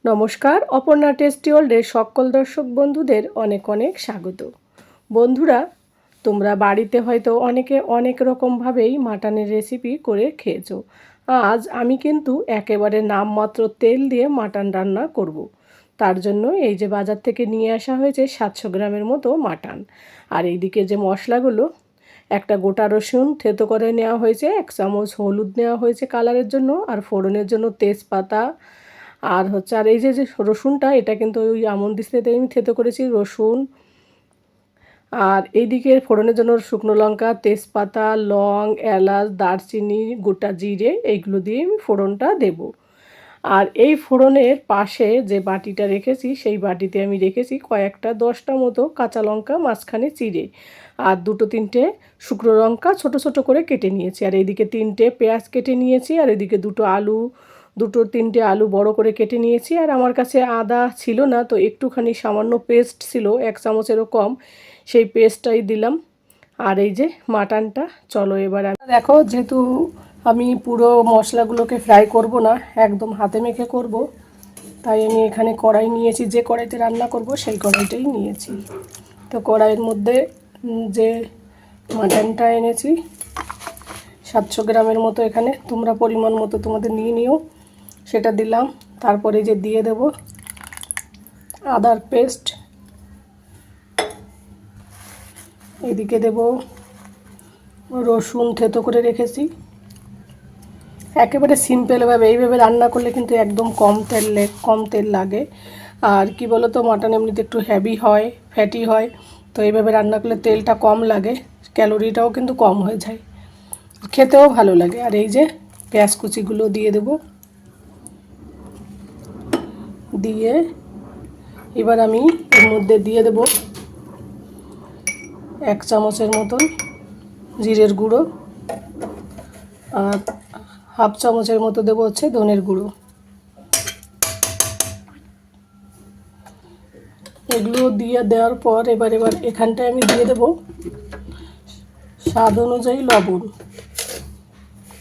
নমস্কার, অপর্ণা টেস্টি ওয়ার্ল্ডের সকল দর্শক বন্ধুদের অনেক অনেক স্বাগত। বন্ধুরা, তোমরা বাড়িতে হয়তো অনেকে অনেক রকমভাবেই মাটনের রেসিপি করে খেয়েছো। আজ আমি কিন্তু একেবারে নামমাত্র তেল দিয়ে মাটন রান্না করব। তার জন্য এই যে বাজার থেকে নিয়ে আসা হয়েছে 700 গ্রামের মতো মাটন। আর এইদিকে যে মশলাগুলো, একটা গোটা রসুন থেতো করে নেওয়া হয়েছে, 1 চামচ হলুদ নেওয়া হয়েছে কালারের জন্য, আর ফোড়নের জন্য তেজপাতা, আর হচ্ছে আর এই যে যে রসুনটা, এটা কিন্তু ওই আমন্ড দিস্তাতে আমি থেতো করেছি রসুন। আর এইদিকে ফোড়নের জন্য শুকনো লঙ্কা, তেজপাতা, লং, এলাচ, দারচিনি, গোটা জিরে, এইগুলো দিয়ে আমি ফোড়নটা দেব। আর এই ফোড়নের পাশে যে বাটিটা রেখেছি, সেই বাটিতে আমি রেখেছি কয়েকটা 10টা মতো কাঁচা লঙ্কা মাঝখানে চিড়ে, আর 2-3টে শুকনো লঙ্কা ছোট ছোট করে কেটে নিয়েছি। আর এইদিকে 3টে পেঁয়াজ কেটে নিয়েছি, আর এদিকে 2-3টে আলু বড় করে কেটে নিয়েছি। আর আমার কাছে আদা ছিল না, তো একটুখানি সামান্য পেস্ট ছিল, 1 চামচেরও কম, সেই পেস্টটাই দিলাম। আর এই যে মাটনটা, চলো এবার দেখো, যেহেতু আমি পুরো মশলাগুলোকে ফ্রাই করব না, একদম হাতে মেখে করব, তাই আমি এখানে কড়াই নিয়েছি। যে কড়াইতে রান্না করব সেই কড়াইটাই নিয়েছি। তো কড়াইয়ের মধ্যে যে মাটনটা এনেছি 700 গ্রামের মতো, এখানে তোমরা পরিমাণ মতো তোমাদের নিয়ে নিও, সেটা দিলাম। তারপরে যে দিয়ে দেব আদার পেস্ট, এদিকে দেব রসুন থেতো করে রেখেছি। একেবারে সিম্পলভাবে এইভাবে রান্না করলে কিন্তু একদম কম তেল লাগে। আর কি বলো তো, মাটন এমনিতে একটু হেভি হয়, ফ্যাটি হয়, তো এইভাবে রান্না করলে তেলটা কম লাগে, ক্যালোরিটাও কিন্তু কম হয়ে যায়, খেতেও ভালো লাগে। আর এই যে পেঁয়াজ কুচিগুলো দিয়ে দেব, দিয়ে এবার আমি এর মধ্যে দিয়ে দেব 1 চামচের মতন জিরের গুঁড়ো, আর হাফ চামচের মতো দেবো হচ্ছে ধনের গুঁড়ো। এগুলো দিয়ে দেওয়ার পর এবার এখানটায় আমি দিয়ে দেব স্বাদ অনুযায়ী লবণ।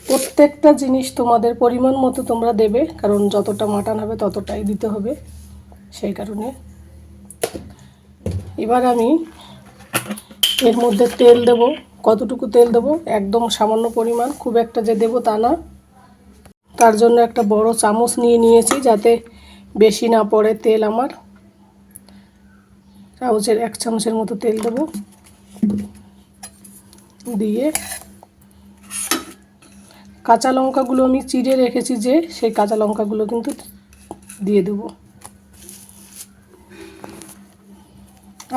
প্রত্যেকটা জিনিস তোমাদের পরিমাণ মতো তোমরা দেবে, কারণ যতটা মাটন হবে ততটাই দিতে হবে, সেই কারণে। এবার আমি এর মধ্যে তেল দেব। কতটুকু তেল দেব? একদম সামান্য পরিমাণ, খুব একটা যে দেব তা না। তার জন্য একটা বড় চামচ নিয়েছি, যাতে বেশি না পড়ে তেল আমার। 1 চামচের মতো তেল দেব, দিয়ে কাঁচা লঙ্কাগুলো আমি চিড়ে রেখেছি যে, সেই কাঁচা লঙ্কাগুলো কিন্তু দিয়ে দেব।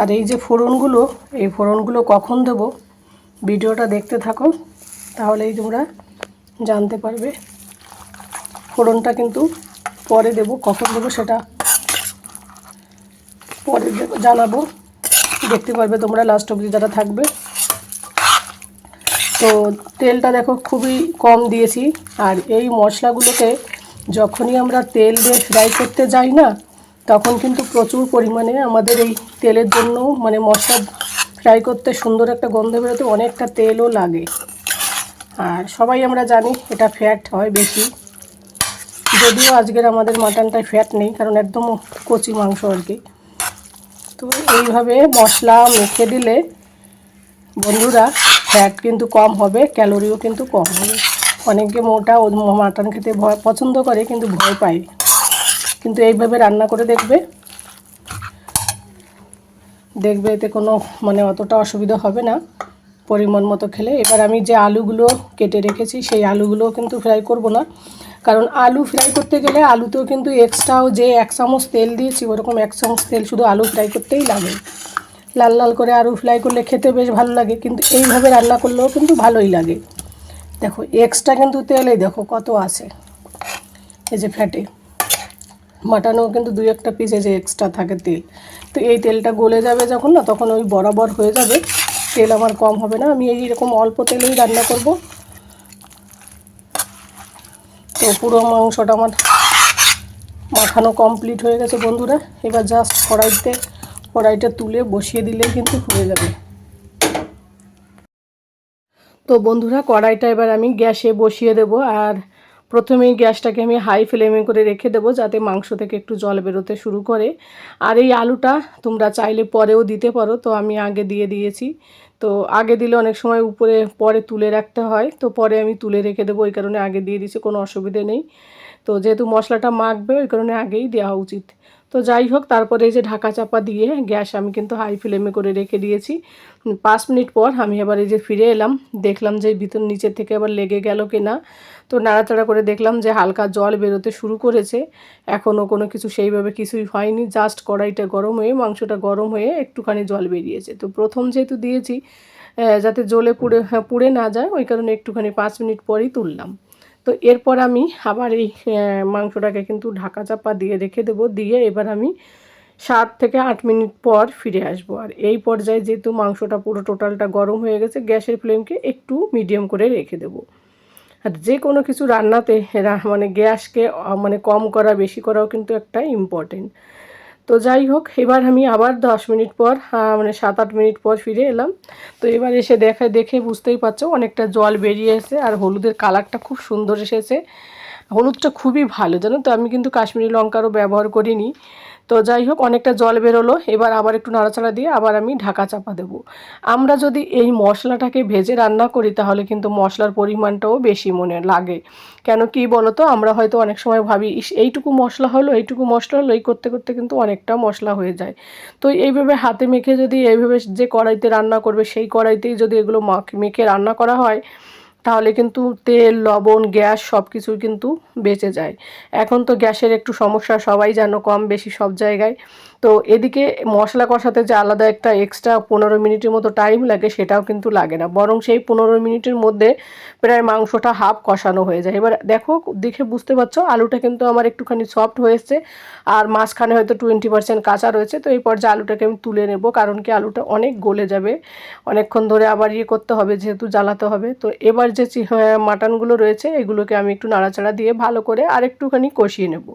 আর এই যে ফোড়নগুলো, এই ফোড়নগুলো কখন দেব ভিডিওটা দেখতে থাকো, তাহলেই তোমরা জানতে পারবে। ফোড়নটা কিন্তু পরে দেব, কখন দেব সেটা পরে জানাবো, দেখতে পারবে তোমরা লাস্ট অবধি যারা থাকবে। তো তেলটা দেখো খুবই কম দিয়েছি। আর এই মশলাগুলোকে যখনই আমরা তেল দিয়ে ফ্রাই করতে যাই না, তখন কিন্তু প্রচুর পরিমাণে আমাদের এই তেলের জন্য, মানে মশলা ফ্রাই করতে সুন্দর একটা গন্ধ বেরোতে অনেকটা তেলও লাগে। আর সবাই আমরা জানি এটা ফ্যাট হয় বেশি, যদিও আজকের আমাদের মাটনটায় ফ্যাট নেই, কারণ একদম কচি মাংস আর কি। তো এইভাবে মশলা মেখে দিলে বন্ধুরা ফ্যাট কিন্তু কম হবে, ক্যালোরিও কিন্তু কম হবে। অনেকে মোটা মাটন খেতে পছন্দ করে, কিন্তু ভয় পায়। কিন্তু এইভাবে রান্না করে দেখবে এতে কোনো মানে অতটা অসুবিধা হবে না, পরিমাণ মতো খেলে। এবার আমি যে আলুগুলো কেটে রেখেছি, সেই আলুগুলোও কিন্তু ফ্রাই করব না, কারণ আলু ফ্রাই করতে গেলে আলুতেও কিন্তু এক্সট্রাও যে 1 চামচ তেল দিয়েছি, ওরকম 1 চামচ তেল শুধু আলু ফ্রাই করতেই লাগে। লাল লাল করে আলু ফ্রাই করলে খেতে বেশ ভালো লাগে, কিন্তু এইভাবে রান্না করলেও কিন্তু ভালোই লাগে। দেখো এক্সট্রা কিন্তু তেলেই দেখো কত আছে, এই যে ফ্যাটে মাটনেও কিন্তু 2-1টা পিসে যে এক্সট্রা থাকে তেল। তো এই তেলটা গলে যাবে যখন, না তখন ওই বরাবর হয়ে যাবে, তেল আমার কম হবে না। আমি এইরকম অল্প তেলেই রান্না করব। তো পুরো মাংসটা আমার মাখানো কমপ্লিট হয়ে গেছে বন্ধুরা। এবার জাস্ট কড়াইটা তুলে বসিয়ে দিলেই কিন্তু হয়ে যাবে। তো বন্ধুরা, কড়াইটা এবার আমি গ্যাসে বসিয়ে দেব। আর প্রথমেই গ্যাসটাকে আমি হাই ফ্লেমে করে রেখে দেবো, যাতে মাংস থেকে একটু জল বেরোতে শুরু করে। আর এই আলুটা তোমরা চাইলে পরেও দিতে পারো, তো আমি আগে দিয়ে দিয়েছি। তো আগে দিলে অনেক সময় উপরে পরে তুলে রাখতে হয়, তো পরে আমি তুলে রেখে দেবো, ওই কারণে আগে দিয়ে দিয়েছি, কোনো অসুবিধে নেই। তো যেহেতু মশলাটা মাখবে ওই কারণে আগেই দেওয়া উচিত। তো যাই হোক, তারপরে এই যে ঢাকা চাপা দিয়ে গ্যাস আমি কিন্তু হাই ফ্লেমে করে রেখে দিয়েছি। 5 মিনিট পর আমি আবার এই যে ফিরে এলাম, দেখলাম যে ভিতর নিচের থেকে আবার লেগে গেল কি না। তো নাড়াচাড়া করে দেখলাম যে হালকা জল বেরোতে শুরু করেছে। এখনও কোনো কিছু সেইভাবে কিছুই হয়নি, জাস্ট কড়াইটা গরম হয়ে মাংসটা গরম হয়ে একটুখানি জল বেরিয়েছে। তো প্রথম যেহেতু দিয়েছি যাতে জ্বলে পুড়ে না যায়, ওই কারণে একটুখানি 5 মিনিট পরেই তুললাম। তো এরপর আমি আবার এই মাংসটাকে কিন্তু ঢাকা চাপা দিয়ে রেখে দেবো, দিয়ে এবার আমি 7 থেকে 8 মিনিট পর ফিরে আসবো। আর এই পর্যায়ে যেহেতু মাংসটা পুরো টোটালটা গরম হয়ে গেছে, গ্যাসের ফ্লেমকে একটু মিডিয়াম করে রেখে দেবো। আর যে কোনো কিছু রান্নাতে মানে গ্যাসকে মানে কম করা বেশি করাও কিন্তু একটা ইম্পর্টেন্ট। তো যাই হোক, এবার আমি আবার 10 মিনিট পর মানে 7-8 মিনিট পর ফিরে এলাম। তো এবার এসে দেখে বুঝতেই পারছো অনেকটা জল বেরিয়ে এসেছে, আর হলুদের কালারটা খুব সুন্দর এসেছে। হলুদটা খুবই ভালো, জানো তো, আমি কিন্তু কাশ্মীরি লঙ্কারও ব্যবহার করিনি। তো যাই হোক, অনেকটা জল বেরোলো, এবার আবার একটু নাড়াচাড়া দিয়ে আবার আমি ঢাকা চাপা দেবো। আমরা যদি এই মশলাটাকে ভেজে রান্না করি তাহলে কিন্তু মশলার পরিমাণটাও বেশি মনে লাগে। কেন কি বলো তো, আমরা হয়তো অনেক সময় ভাবি এইটুকু মশলা হলো, এইটুকু মশলা হলো, এই করতে করতে কিন্তু অনেকটা মশলা হয়ে যায়। তো এইভাবে হাতে মেখে যদি এইভাবে যে কড়াইতে রান্না করবে সেই কড়াইতেই যদি এগুলো মেখে রান্না করা হয়, তাহলে কিন্তু তেল, লবণ, গ্যাস সব কিছুই কিন্তু বেঁচে যায়। এখন তো গ্যাসের একটু সমস্যা সবাই জানো, কম বেশি সব জায়গায়। তো এদিকে মশলা কষাতে যে আলাদা একটা এক্সট্রা 15 মিনিটের মতো টাইম লাগে, সেটাও কিন্তু লাগে না, বরং সেই 15 মিনিটের মধ্যে প্রায় মাংসটা হাফ কষানো হয়ে যায়। এবার দেখে বুঝতে পারছো আলুটা কিন্তু আমার একটুখানি সফট হয়েছে, আর মাঝখানে হয়তো 20% কাঁচা রয়েছে। তো এই পর্যায়ে আলুটাকে আমি তুলে নেব, কারণ কি আলুটা অনেক গলে যাবে, অনেকক্ষণ ধরে আবার করতে হবে, যেহেতু জ্বালাতে হবে। তো এবার যে মাটনগুলো রয়েছে এগুলোকে আমি একটু নাড়াচাড়া দিয়ে ভালো করে আর একটুখানি কষিয়ে নেব।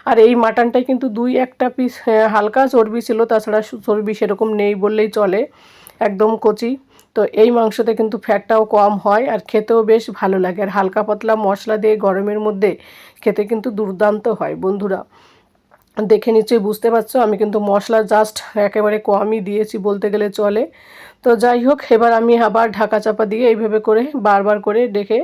আর এই মাটনটাই কিন্তু 2-1টা পিস হালকা চর্বি ছিল, তাছাড়া চর্বি সেরকম নেই বললেই চলে, একদম কচি। তো এই মাংসতে কিন্তু ফ্যাটটাও কম হয় আর খেতেও বেশ ভালো লাগে, আর হালকা পাতলা মশলা দিয়ে গরমের মধ্যে খেতে কিন্তু দুর্দান্ত হয় বন্ধুরা। দেখে নিশ্চয়ই বুঝতে পারছো আমি কিন্তু মশলা জাস্ট একেবারে কমই দিয়েছি বলতে গেলে চলে। তো যাই হোক, এবার আমি আবার ঢাকা চাপা দিয়ে এইভাবে করে বারবার করে দেখে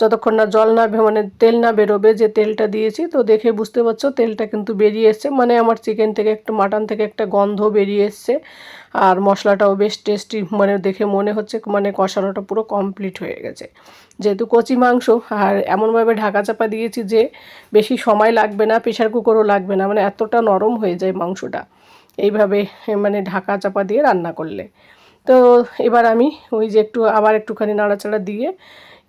যতক্ষণ না জল না মানে তেল না বেরোবে, যে তেলটা দিয়েছি, তো দেখে বুঝতে পারছো তেলটা কিন্তু বেরিয়ে এসছে, মানে আমার চিকেন থেকে একটা মাটন থেকে একটা গন্ধ বেরিয়ে এসছে। আর মশলাটাও বেশ টেস্টি, মানে দেখে মনে হচ্ছে মানে কষানোটা পুরো কমপ্লিট হয়ে গেছে। যেহেতু কচি মাংস, আর এমনভাবে ঢাকা চাপা দিয়েছি যে বেশি সময় লাগবে না, প্রেশার কুকারও লাগবে না, মানে এতটা নরম হয়ে যায় মাংসটা এইভাবে মানে ঢাকা চাপা দিয়ে রান্না করলে। তো এবার আমি ওই যে আবার একটুখানি নাড়াচাড়া দিয়ে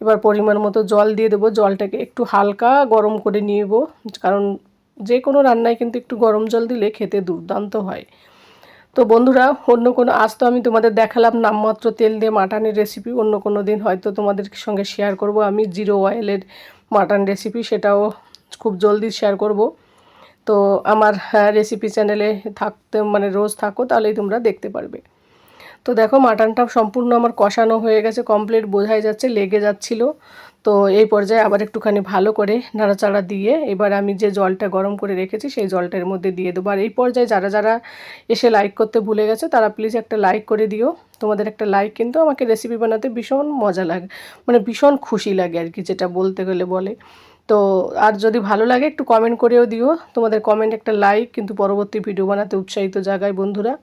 এবার পরিমাণ মতো জল দিয়ে দেবো। জলটাকে একটু হালকা গরম করে নিব, কারণ যে কোনো রান্নায় কিন্তু একটু গরম জল দিলে খেতে দুর্দান্ত হয়। তো বন্ধুরা, অন্য কোনো, আজ তো আমি তোমাদের দেখালাম নামমাত্র তেল দিয়ে মাটনের রেসিপি, অন্য কোনো দিন হয়তো তোমাদের সঙ্গে শেয়ার করব আমি জিরো অয়েলের মাটন রেসিপি, সেটাও খুব জলদি শেয়ার করব। তো আমার রেসিপি চ্যানেলে থাকতে মানে রোজ থাকো, তাহলেই তোমরা দেখতে পারবে। তো দেখো মাটনটা সম্পূর্ণ আমার কষানো হয়ে গেছে, কমপ্লিট, বোঝাই যাচ্ছে লেগে যাচ্ছিলো। তো এই পর্যায়ে আবার একটুখানি ভালো করে নাড়াচাড়া দিয়ে এবার আমি যে জলটা গরম করে রেখেছি সেই জলটার মধ্যে দিয়ে দেবো। আর এই পর্যায়ে যারা যারা এসে লাইক করতে ভুলে গেছে তারা প্লিজ একটা লাইক করে দিও। তোমাদের একটা লাইক কিন্তু আমাকে রেসিপি বানাতে ভীষণ মজা লাগে, মানে ভীষণ খুশি লাগে আর কি, যেটা বলতে গেলে বলে। তো আর যদি ভালো লাগে একটু কমেন্ট করেও দিও, তোমাদের কমেন্ট একটা লাইক কিন্তু পরবর্তী ভিডিও বানাতে উৎসাহিত জাগায় বন্ধুরা,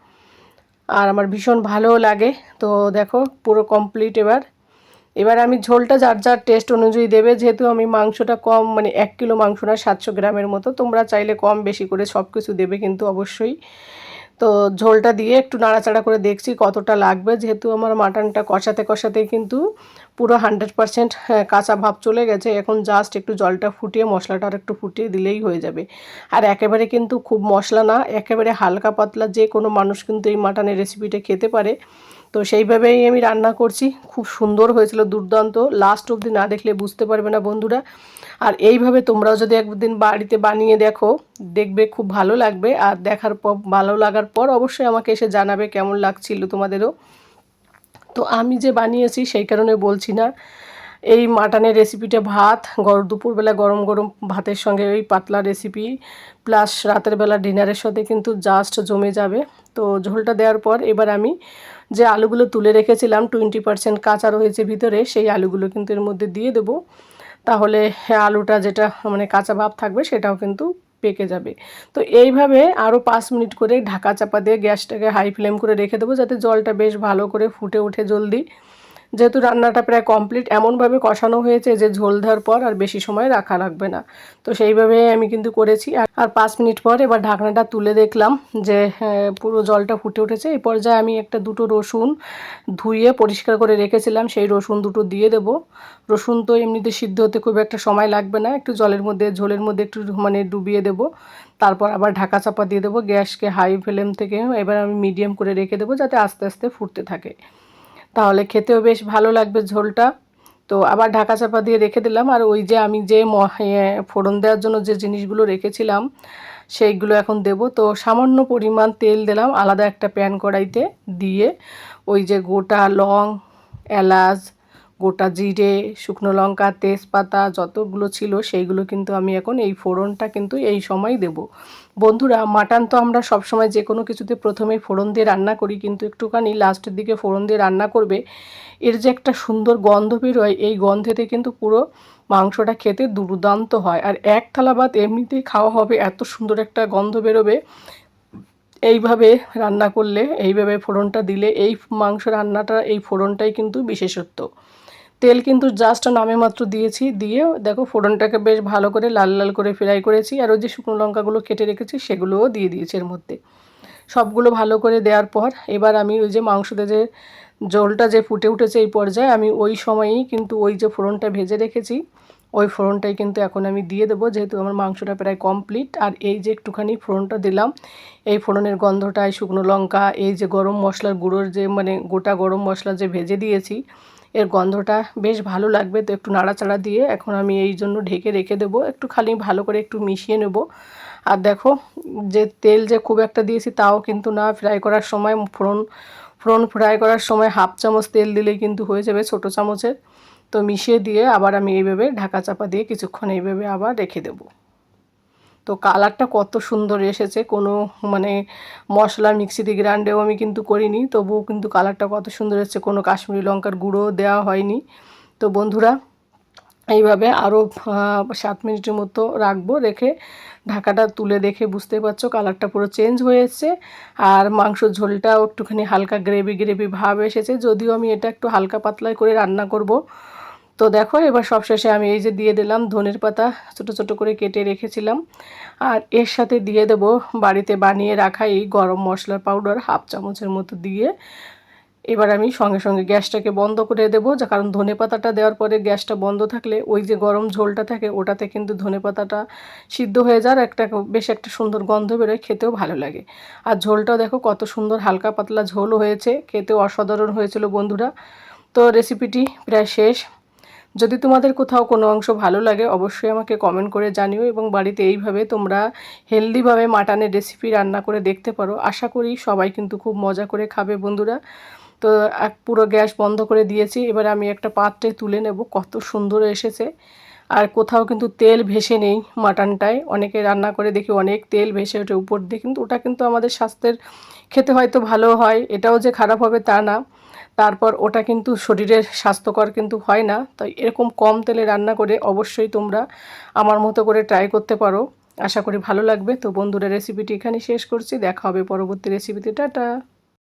আর আমার ভীষণ ভালোও লাগে। তো দেখো পুরো কমপ্লিট। এবার আমি ঝোলটা যার যার টেস্ট অনুযায়ী দেবে, যেহেতু আমি মাংসটা কম, মানে 1 কিলো মাংস না, 700 গ্রামের মতো, তোমরা চাইলে কম বেশি করে সব কিছু দেবে কিন্তু অবশ্যই। তো ঝোলটা দিয়ে একটু নাড়াচাড়া করে দেখছি কতটা লাগবে, যেহেতু আমার মাটনটা কষাতে কষাতেই কিন্তু পুরো 100% কাঁচা ভাব চলে গেছে। এখন জাস্ট একটু জলটা ফুটিয়ে মশলাটা আর একটু ফুটিয়ে দিলেই হয়ে যাবে। আর একেবারে কিন্তু খুব মশলা না, একেবারে হালকা পাতলা যে কোনো মানুষ কিন্তু এই মাটনের রেসিপিটা খেতে পারে। তো সেইভাবেই আমি রান্না করছি, খুব সুন্দর হয়েছিল, দুর্দান্ত। লাস্ট অবধি না দেখলে বুঝতে পারবে না বন্ধুরা। আর এইভাবে তোমরাও যদি একদিন বাড়িতে বানিয়ে দেখো, দেখবে খুব ভালো লাগবে। আর দেখার পর, ভালো লাগার পর অবশ্যই আমাকে এসে জানাবে কেমন লাগছিল তোমাদেরও। তো আমি যে বানিয়েছি সেই কারণে বলছি না, এই মাটনের রেসিপিটা দুপুরবেলা গরম গরম ভাতের সঙ্গে ওই পাতলা রেসিপি প্লাস রাতের বেলা ডিনারের সাথে কিন্তু জাস্ট জমে যাবে। তো ঝোলটা দেওয়ার পর এবার আমি যে আলুগুলো তুলে রেখেছিলাম 20% কাঁচা রয়েছে ভিতরে, সেই আলুগুলো কিন্তু এর মধ্যে দিয়ে দেবো। তাহলে আলুটা যেটা মানে কাঁচা ভাব থাকবে সেটাও কিন্তু পেকে যাবে। তো এইভাবে আরও 5 মিনিট করে ঢাকা চাপা দিয়ে গ্যাসটাকে হাই ফ্লেম করে রেখে দেবো, যাতে জলটা বেশ ভালো করে ফুটে ওঠে জলদি। যেহেতু রান্নাটা প্রায় কমপ্লিট, এমনভাবে কষানো হয়েছে যে ঝোল দেওয়ার পর আর বেশি সময় রাখা লাগবে না। তো সেইভাবে আমি কিন্তু করেছি। আর 5 মিনিট পর এবার ঢাকনাটা তুলে দেখলাম যে পুরো জলটা ফুটে উঠেছে। এই পর্যায়ে আমি দুটো রসুন ধুয়ে পরিষ্কার করে রেখেছিলাম, সেই রসুন দুটো দিয়ে দেব। রসুন তো এমনিতে সিদ্ধ হতে খুব একটা সময় লাগবে না, একটু ঝোলের মধ্যে একটু মানে ডুবিয়ে দেব। তারপর আবার ঢাকা চাপা দিয়ে দেবো, গ্যাসকে হাই ফ্লেম থেকে এবার আমি মিডিয়াম করে রেখে দেবো, যাতে আস্তে আস্তে ফুটতে থাকে। তাহলে খেতেও বেশ ভালো লাগবে ঝোলটা। তো আবার ঢাকা চাপা দিয়ে রেখে দিলাম। আর ওই যে আমি যে ফোড়ন দেওয়ার জন্য যে জিনিসগুলো রেখেছিলাম সেইগুলো এখন দেব। তো সামান্য পরিমাণ তেল দিলাম আলাদা একটা প্যান কড়াইতে, দিয়ে ওই যে গোটা লং, এলাচ, গোটা জিরে, শুকনো লঙ্কা, তেজপাতা যতগুলো ছিল সেইগুলো কিন্তু আমি এখন এই ফোড়নটা কিন্তু এই সময় দেব। বন্ধুরা, মাটন তো আমরা সবসময় যে কোনো কিছুতে প্রথমেই ফোড়ন দিয়ে রান্না করি, কিন্তু একটুখানি লাস্টের দিকে ফোড়ন দিয়ে রান্না করবে, এর যে একটা সুন্দর গন্ধ বেরোয়, এই গন্ধেতে কিন্তু পুরো মাংসটা খেতে দুর্দান্ত হয়। আর এক থালা ভাত এমনিতেই খাওয়া হবে, এত সুন্দর একটা গন্ধ বেরোবে এইভাবে রান্না করলে, এইভাবে ফোড়নটা দিলে। এই মাংস রান্নাটা এই ফোড়নটাই কিন্তু বিশেষত্ব। তেল কিন্তু জাস্ট নামে মাত্র দিয়েছি, দিয়ে দেখো ফোড়নটাকে বেশ ভালো করে লাল লাল করে ফ্রাই করেছি। আর ওই যে শুকনো লঙ্কাগুলো কেটে রেখেছি সেগুলোও দিয়ে দিয়েছি এর মধ্যে। সবগুলো ভালো করে দেওয়ার পর এবার আমি ওই যে মাংসতে যে ঝোলটা যে ফুটে উঠেছে এই পর্যায়ে আমি ওই সময়ই কিন্তু ওই যে ফোড়নটা ভেজে রেখেছি ওই ফোড়নটাই কিন্তু এখন আমি দিয়ে দেবো, যেহেতু আমার মাংসটা প্রায় কমপ্লিট। আর এই যে একটুখানি ফোড়নটা দিলাম, এই ফোড়নের গন্ধটায় শুকনো লঙ্কা, এই যে গরম মশলার গুঁড়োর যে মানে গোটা গরম মশলা যে ভেজে দিয়েছি, এর গন্ধটা বেশ ভালো লাগবে। তো একটু নাড়াচাড়া দিয়ে এখন আমি এই জন্য ঢেকে রেখে দেবো, একটু খালি ভালো করে একটু মিশিয়ে নেব। আর দেখো যে তেল যে খুব একটা দিয়েছি তাও কিন্তু না, ফ্রাই করার সময় ফোড়ন ফ্রাই করার সময় হাফ চামচ তেল দিলেই কিন্তু হয়ে যাবে, ছোটো চামচের। তো মিশিয়ে দিয়ে আবার আমি এইভাবে ঢাকা চাপা দিয়ে কিছুক্ষণ এইভাবে আবার রেখে দেব। তো কালারটা কত সুন্দর এসেছে, কোনো মানে মশলা মিক্সিতে গ্রাইন্ডেও আমি কিন্তু করিনি, তবুও কিন্তু কালারটা কত সুন্দর এসেছে, কোনো কাশ্মীরি লঙ্কার গুঁড়ো দেওয়া হয়নি। তো বন্ধুরা, এইভাবে আরও 7 মিনিটের মতো রাখবো, রেখে ঢাকাটা তুলে দেখে বুঝতে পারছো কালারটা পুরো চেঞ্জ হয়ে এসছে। আর মাংসর ঝোলটাও একটুখানি হালকা গ্রেভি গ্রেভি ভাব এসেছে, যদিও আমি এটা একটু হালকা পাতলা করে রান্না করব। তো দেখো এবার সবশেষে আমি এই যে দিয়ে দিলাম ধনের পাতা ছোটো ছোটো করে কেটে রেখেছিলাম। আর এর সাথে দিয়ে দেব বাড়িতে বানিয়ে রাখা এই গরম মশলার পাউডার হাফ চামচের মতো দিয়ে এবার আমি সঙ্গে সঙ্গে গ্যাসটাকে বন্ধ করে দেবো। কারণ ধনেপাতাটা দেওয়ার পরে গ্যাসটা বন্ধ থাকলে ওই যে গরম ঝোলটা থাকে ওটাতে কিন্তু ধনেপাতাটা সিদ্ধ হয়ে যাওয়ার বেশ একটা সুন্দর গন্ধ বেরোয়, খেতেও ভালো লাগে। আর ঝোলটাও দেখো কত সুন্দর হালকা পাতলা ঝোলও হয়েছে, খেতেও অসাধারণ হয়েছিল বন্ধুরা। তো রেসিপিটি প্রায় শেষ। যদি তোমাদের কোথাও কোনো অংশ ভালো লাগে অবশ্যই আমাকে কমেন্ট করে জানিও, এবং বাড়িতে এইভাবে তোমরা হেলদিভাবে মাটনের রেসিপি রান্না করে দেখতে পারো। আশা করি সবাই কিন্তু খুব মজা করে খাবে বন্ধুরা। তো পুরো গ্যাস বন্ধ করে দিয়েছি, এবার আমি একটা পাত্রে তুলে নেব। কত সুন্দর এসেছে, আর কোথাও কিন্তু তেল ভেসে নেই মাটনটায়। অনেকে রান্না করে দেখি অনেক তেল ভেসে ওঠে উপর দিয়ে, কিন্তু ওটা কিন্তু আমাদের স্বাস্থ্যের খেতে হয়তো ভালো হয়, এটাও যে খারাপ হবে তা না। তারপর ওটা কিন্তু শরীরের স্বাস্থ্যকর কিন্তু হয় না। তাই এরকম কম তেলে রান্না করে অবশ্যই তোমরা আমার মতো করে ট্রাই করতে পারো, আশা করি ভালো লাগবে। তো বন্ধুরা, রেসিপিটি এখানে শেষ করছি, দেখা হবে পরবর্তী রেসিপিতে। টাটা।